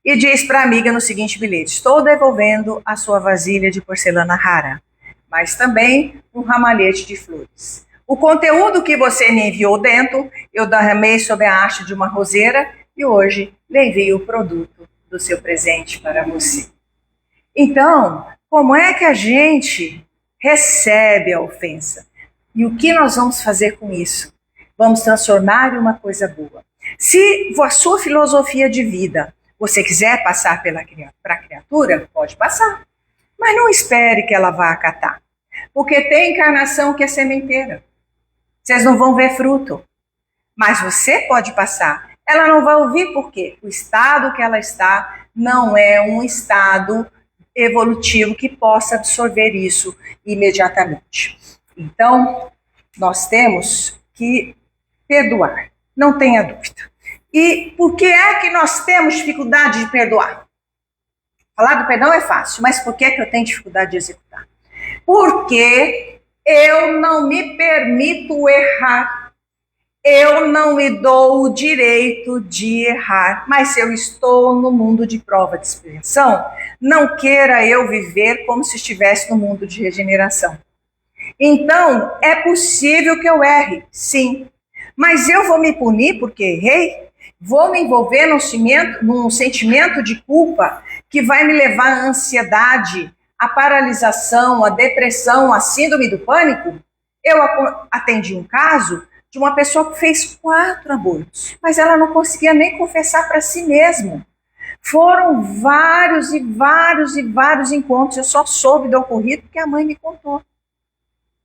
E diz para a amiga no seguinte bilhete, estou devolvendo a sua vasilha de porcelana rara, mas também um ramalhete de flores. O conteúdo que você me enviou dentro, eu derramei sob a haste de uma roseira e hoje lhe envio o produto do seu presente para você. Então, como é que a gente recebe a ofensa. E o que nós vamos fazer com isso? Vamos transformar em uma coisa boa. Se a sua filosofia de vida você quiser passar para a criatura, pode passar. Mas não espere que ela vá acatar. Porque tem encarnação que é sementeira. Vocês não vão ver fruto. Mas você pode passar. Ela não vai ouvir por quê? O estado que ela está não é um estado evolutivo que possa absorver isso imediatamente. Então, nós temos que perdoar. Não tenha dúvida. E por que é que nós temos dificuldade de perdoar? Falar do perdão é fácil, mas por que é que eu tenho dificuldade de executar? Porque eu não me permito errar. Eu não me dou o direito de errar. Mas se eu estou no mundo de prova de expiação, não queira eu viver como se estivesse no mundo de regeneração. Então, é possível que eu erre, sim. Mas eu vou me punir porque errei? Vou me envolver num sentimento de culpa que vai me levar à ansiedade, à paralisação, à depressão, à síndrome do pânico? Eu atendi um caso de uma pessoa que fez 4 abortos, mas ela não conseguia nem confessar para si mesma. Foram vários e vários e vários encontros, eu só soube do ocorrido porque a mãe me contou.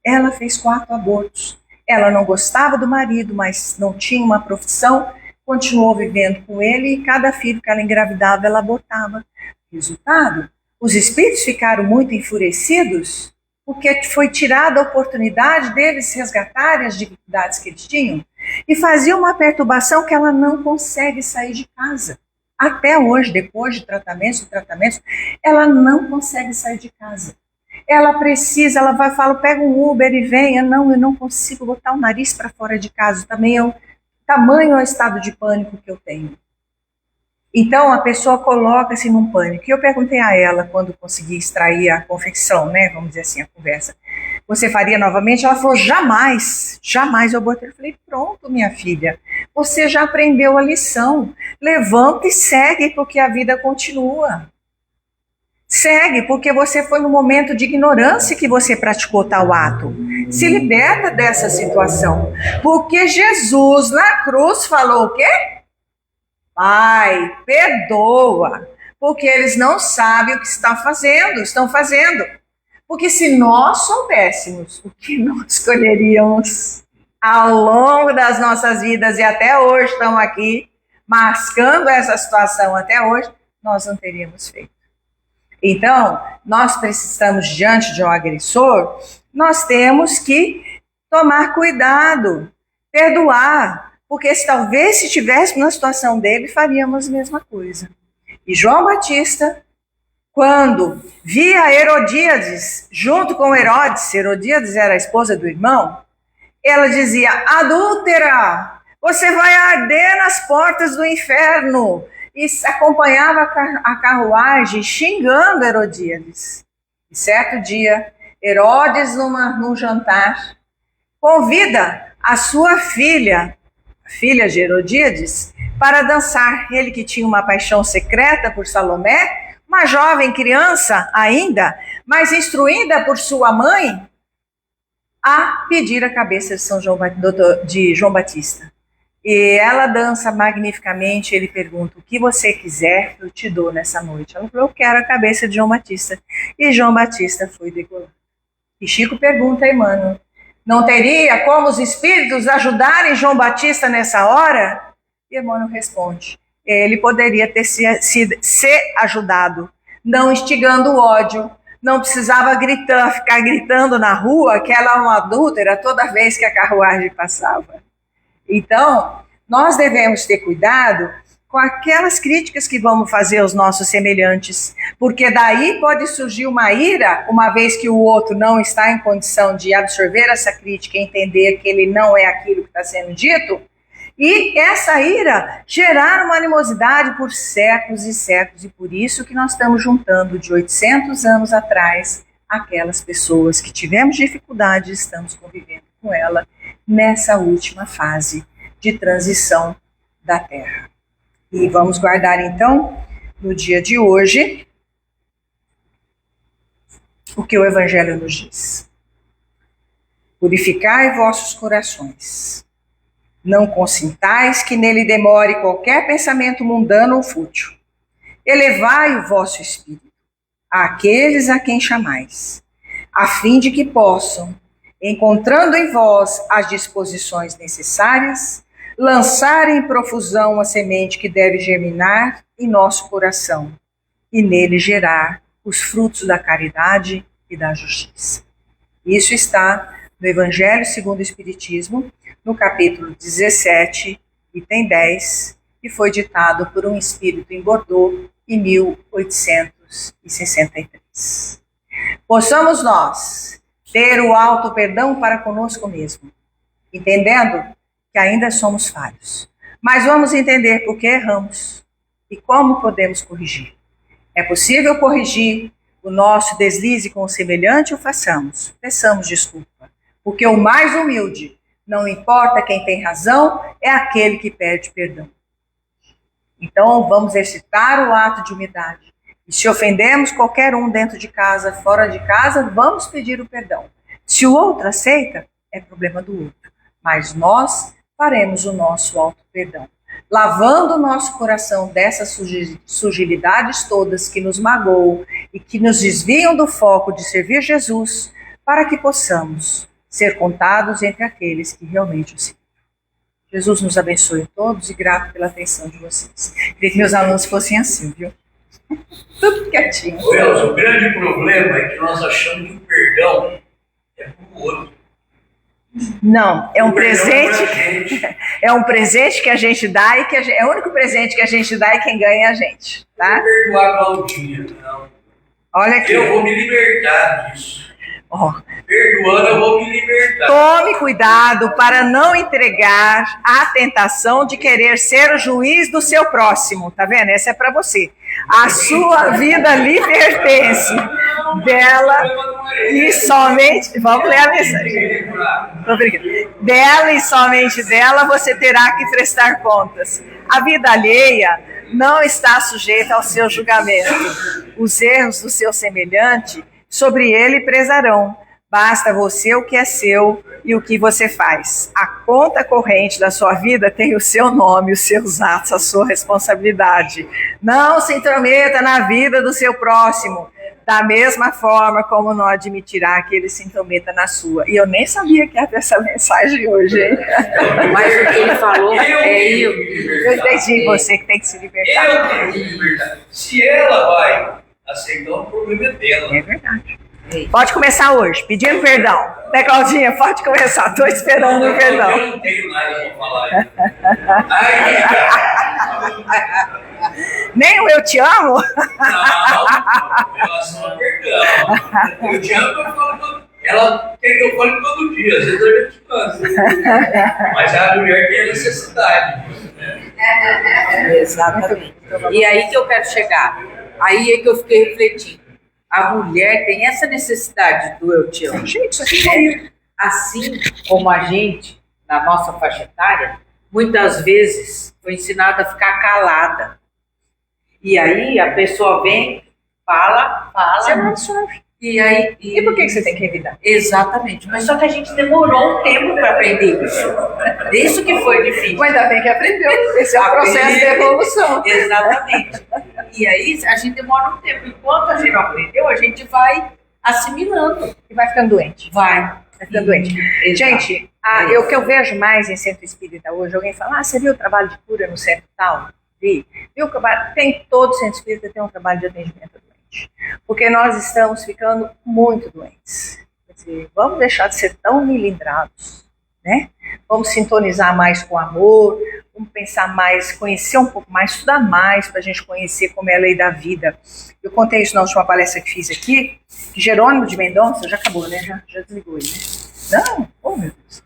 Ela fez 4 abortos. Ela não gostava do marido, mas não tinha uma profissão, continuou vivendo com ele e cada filho que ela engravidava, ela abortava. Resultado, os espíritos ficaram muito enfurecidos porque foi tirada a oportunidade deles resgatarem as dificuldades que eles tinham e fazia uma perturbação que ela não consegue sair de casa. Até hoje, depois de tratamentos, ela não consegue sair de casa. Ela precisa, ela vai falar, pega um Uber e venha. Não, eu não consigo botar o nariz para fora de casa. Tamanho é o estado de pânico que eu tenho. Então, a pessoa coloca-se num pânico. E eu perguntei a ela, quando consegui extrair a confecção, né, vamos dizer assim, a conversa, você faria novamente? Ela falou, jamais, jamais eu abortei. Eu falei, pronto, minha filha, você já aprendeu a lição. Levanta e segue, porque a vida continua. Segue, porque você foi no momento de ignorância que você praticou tal ato. Se liberta dessa situação. Porque Jesus na cruz falou o quê? Pai, perdoa. Porque eles não sabem o que estão fazendo. Porque se nós soubéssemos o que nós escolheríamos ao longo das nossas vidas e até hoje estamos aqui, mascando essa situação até hoje, nós não teríamos feito. Então, nós precisamos, diante de um agressor, nós temos que tomar cuidado, perdoar, porque talvez se estivéssemos na situação dele, faríamos a mesma coisa. E João Batista, quando via Herodíades, junto com Herodes, Herodíades era a esposa do irmão, ela dizia, adúltera, você vai arder nas portas do inferno. E acompanhava a carruagem xingando Herodíades. E certo dia, Herodes, num jantar, convida a sua filha, a filha de Herodíades, para dançar. Ele que tinha uma paixão secreta por Salomé, uma jovem criança ainda, mas instruída por sua mãe a pedir a cabeça de João Batista. E ela dança magnificamente, ele pergunta, o que você quiser, eu te dou nessa noite. Ela falou, eu quero a cabeça de João Batista. E João Batista foi degolado. E Chico pergunta a Emmanuel, não teria como os espíritos ajudarem João Batista nessa hora? E Emmanuel responde, ele poderia ter ser ajudado, não instigando o ódio, não precisava ficar gritando na rua que ela é uma adúltera toda vez que a carruagem passava. Então, nós devemos ter cuidado com aquelas críticas que vamos fazer aos nossos semelhantes, porque daí pode surgir uma ira, uma vez que o outro não está em condição de absorver essa crítica e entender que ele não é aquilo que está sendo dito, e essa ira gerar uma animosidade por séculos e séculos, e por isso que nós estamos juntando de 800 anos atrás aquelas pessoas que tivemos dificuldade e estamos convivendo com ela nessa última fase de transição da Terra. E vamos guardar então, no dia de hoje, o que o Evangelho nos diz. Purificai vossos corações. Não consintais que nele demore qualquer pensamento mundano ou fútil. Elevai o vosso espírito àqueles a quem chamais, a fim de que possam, encontrando em vós as disposições necessárias, lançar em profusão a semente que deve germinar em nosso coração e nele gerar os frutos da caridade e da justiça. Isso está no Evangelho segundo o Espiritismo, no capítulo 17, item 10, que foi ditado por um espírito em Bordeaux em 1863. Possamos nós ter o alto perdão para conosco mesmo, entendendo que ainda somos falhos. Mas vamos entender por que erramos e como podemos corrigir. É possível corrigir o nosso deslize com o semelhante, o façamos. Peçamos desculpa, porque o mais humilde, não importa quem tem razão, é aquele que pede perdão. Então vamos exercitar o ato de humildade. E se ofendemos qualquer um dentro de casa, fora de casa, vamos pedir o perdão. Se o outro aceita, é problema do outro. Mas nós faremos o nosso auto-perdão, lavando o nosso coração dessas sujidades todas que nos magoam e que nos desviam do foco de servir Jesus, para que possamos ser contados entre aqueles que realmente o servem. Jesus nos abençoe a todos e grato pela atenção de vocês. Queria que meus alunos fossem assim, viu? Tudo quietinho. O grande problema é que nós achamos que o perdão é para o outro. Não, é um presente. É um presente que a gente dá e que é o único presente que a gente dá e quem ganha é a gente, tá? Não perdoar a Claudinha, não. Olha aqui. Eu vou me libertar disso. Oh. Perdoando, eu vou me libertar. Tome cuidado para não entregar a tentação de querer ser o juiz do seu próximo, tá vendo? Essa é para você. A sua vida lhe pertence. Dela e somente... Vamos ler a mensagem. Dela e somente dela você terá que prestar contas. A vida alheia não está sujeita ao seu julgamento. Os erros do seu semelhante sobre ele pesarão. Basta você o que é seu e o que você faz. A conta corrente da sua vida tem o seu nome, os seus atos, a sua responsabilidade. Não se intrometa na vida do seu próximo, da mesma forma como não admitirá que ele se intrometa na sua. E eu nem sabia que ia ter essa mensagem hoje, hein? Mas o que ele falou Eu entendi, você que tem que se libertar. Eu tenho que me libertar. Se ela vai aceitar, o problema é dela. É verdade. Pode começar hoje, pedindo perdão. Né, Claudinha? Pode começar, estou esperando o perdão. Eu não tenho nada para falar ainda. Aí, Nem o eu te amo? não, em relação a perdão. Eu te amo, eu falo todo. Ela quer que eu fale todo dia, às vezes a gente cansa. Mas a mulher tem a necessidade. Exatamente. E aí que eu quero chegar. Aí é que eu fiquei refletindo. A mulher tem essa necessidade do eu te amo. Gente, isso aqui é... Assim como a gente, na nossa faixa etária, muitas vezes foi ensinada a ficar calada. E aí a pessoa vem, fala, Você não absorve. e aí... E por que você tem que evitar? Exatamente. Mas só que a gente demorou um tempo para aprender isso. Isso que foi difícil. Mas ainda bem que aprendeu. Esse é o processo de evolução. Exatamente. E aí a gente demora um tempo. Enquanto a gente não aprendeu, a gente vai assimilando. E vai ficando doente. Vai ficando doente. Exato. Gente, o que eu vejo mais em centro espírita hoje, alguém fala, você viu o trabalho de cura no centro tal? Vi. Viu o trabalho? Tem, todo centro espírita tem um trabalho de atendimento a doente. Porque nós estamos ficando muito doentes. Quer dizer, vamos deixar de ser tão milindrados, né? Vamos sintonizar mais com o amor, vamos pensar mais, conhecer um pouco mais, estudar mais para a gente conhecer como é a lei da vida. Eu contei isso na última palestra que fiz aqui, que Jerônimo de Mendonça, já acabou, né? Já desligou aí, né? Não? Oh, meu Deus.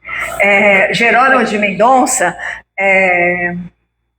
Jerônimo de Mendonça,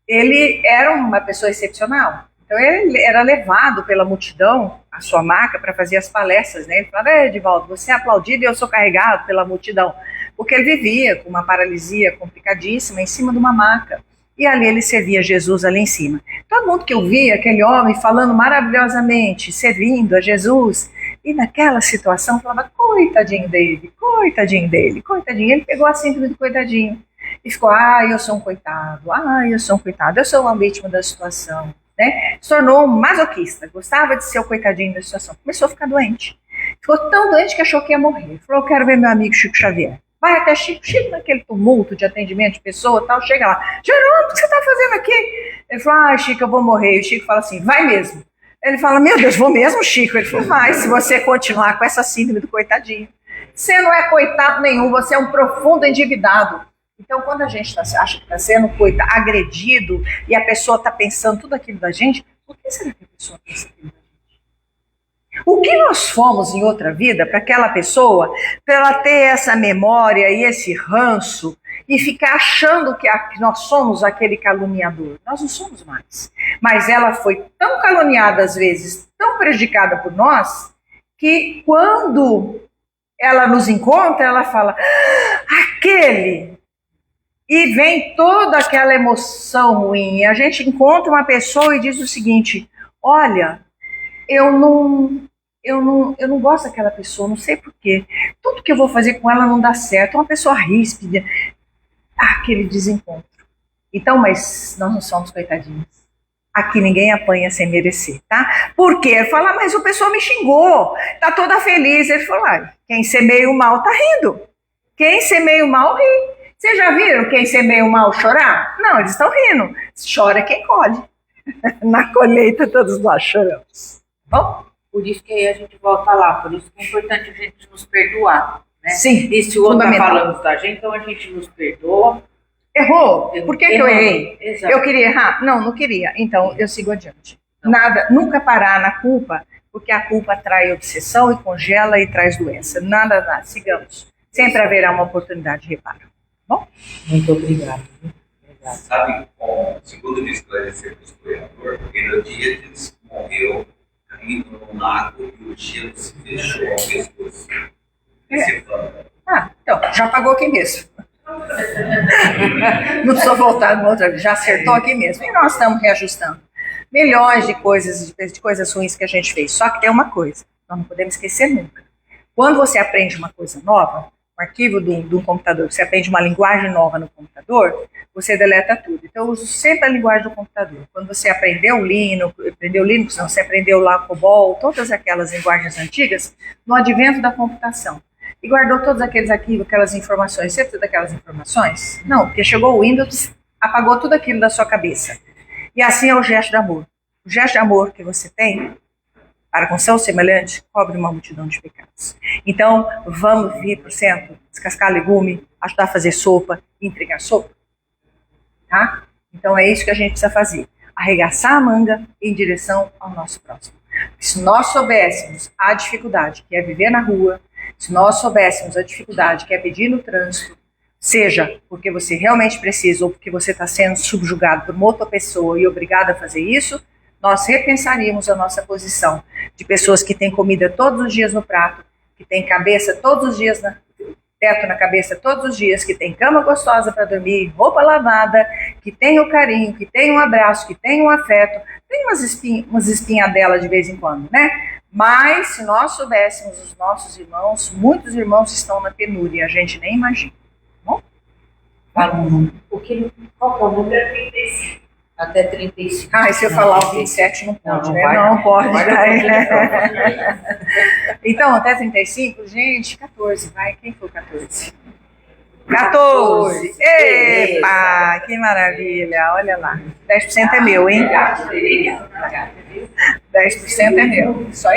ele era uma pessoa excepcional. Então ele era levado pela multidão, a sua maca, para fazer as palestras, né? Ele falava, Edivaldo, você é aplaudido e eu sou carregado pela multidão. Porque ele vivia com uma paralisia complicadíssima em cima de uma maca. E ali ele servia Jesus ali em cima. Todo mundo que eu via, aquele homem falando maravilhosamente, servindo a Jesus, E naquela situação, falava, coitadinho dele, coitadinho dele, coitadinho. Ele pegou a síndrome do coitadinho e ficou, eu sou um coitado, eu sou um coitado, eu sou uma vítima da situação, né? Se tornou um masoquista, gostava de ser o coitadinho da situação. Começou a ficar doente. Ficou tão doente que achou que ia morrer. Falou, eu quero ver meu amigo Chico Xavier. Vai até Chico, Chico naquele tumulto de atendimento de pessoa e tal, chega lá, Jerônimo, o que você está fazendo aqui? Ele falou, Chico, eu vou morrer. E o Chico fala assim, vai mesmo. Ele fala, meu Deus, vou mesmo, Chico? Ele falou, vai, se você continuar com essa síndrome do coitadinho. Você não é coitado nenhum, você é um profundo endividado. Então, quando a gente acha que está sendo agredido e a pessoa está pensando tudo aquilo da gente, por que será que a pessoa pensa aquilo da gente? O que nós fomos em outra vida para aquela pessoa, para ela ter essa memória e esse ranço e ficar achando que nós somos aquele caluniador? Nós não somos mais. Mas ela foi tão caluniada às vezes, tão prejudicada por nós, que quando ela nos encontra, ela fala, aquele... E vem toda aquela emoção ruim. A gente encontra uma pessoa e diz o seguinte, olha, eu não gosto daquela pessoa, não sei porquê. Tudo que eu vou fazer com ela não dá certo. É uma pessoa ríspida. Aquele desencontro. Então, mas nós não somos coitadinhos. Aqui ninguém apanha sem merecer, tá? Por quê? Ele fala, mas o pessoal me xingou, tá toda feliz. Ele falou, quem semeia o mal tá rindo. Quem semeia o mal ri. Vocês já viram quem semeia o mal chorar? Não, eles estão rindo. Chora quem colhe. Na colheita todos nós choramos. Bom? Por isso que aí a gente volta lá, por isso que é importante a gente nos perdoar, né? Sim, e se o outro está falando da gente, então a gente nos perdoa. Errou. Por que eu errei? Exato. Eu queria errar? Não queria. Então eu sigo adiante. Nada, nunca parar na culpa, porque a culpa atrai obsessão e congela e traz doença. Nada, sigamos. Sempre haverá uma oportunidade de reparo. Bom? Muito obrigado. Sabe, segundo ele esclareceu para o historiador, porque no dia que ele morreu, caindo no lago e o gelo se fechou ao pescoço. Então, já pagou aqui mesmo. Não precisou voltar uma outra vez, já acertou aqui mesmo. E nós estamos reajustando. Milhões de coisas ruins que a gente fez. Só que tem uma coisa, nós não podemos esquecer nunca. Quando você aprende uma coisa nova, um arquivo de um computador, você aprende uma linguagem nova no computador, você deleta tudo. Então, eu uso sempre a linguagem do computador. Quando você aprendeu Linux, não, você aprendeu lá COBOL, todas aquelas linguagens antigas, no advento da computação. E guardou todos aqueles arquivos, aquelas informações. Você precisa daquelas informações? Não, porque chegou o Windows, apagou tudo aquilo da sua cabeça. E assim é o gesto de amor. O gesto de amor que você tem para com seu semelhante, cobre uma multidão de pecados. Então, vamos vir para o centro, descascar legume, ajudar a fazer sopa, entregar sopa. Tá? Então, é isso que a gente precisa fazer. Arregaçar a manga em direção ao nosso próximo. Se nós soubéssemos a dificuldade que é viver na rua, se nós soubéssemos a dificuldade que é pedir no trânsito, seja porque você realmente precisa ou porque você está sendo subjugado por uma outra pessoa e obrigado a fazer isso, nós repensaríamos a nossa posição de pessoas que têm comida todos os dias no prato, que têm cabeça todos os dias, teto na cabeça todos os dias, que tem cama gostosa para dormir, roupa lavada, que tem o carinho, que tem um abraço, que tem um afeto, tem umas espinhadelas de vez em quando, né? Mas se nós soubéssemos os nossos irmãos, muitos irmãos estão na penúria, a gente nem imagina. Bom? Fala um número. Qual que é o número? É 35. Até 35. E se eu falar o 27 não pode, né? Não pode. Então, até 35, gente, 14, vai. Quem foi 14? 14! Epa, que maravilha, olha lá. 10% é meu, hein? 10% é meu. Só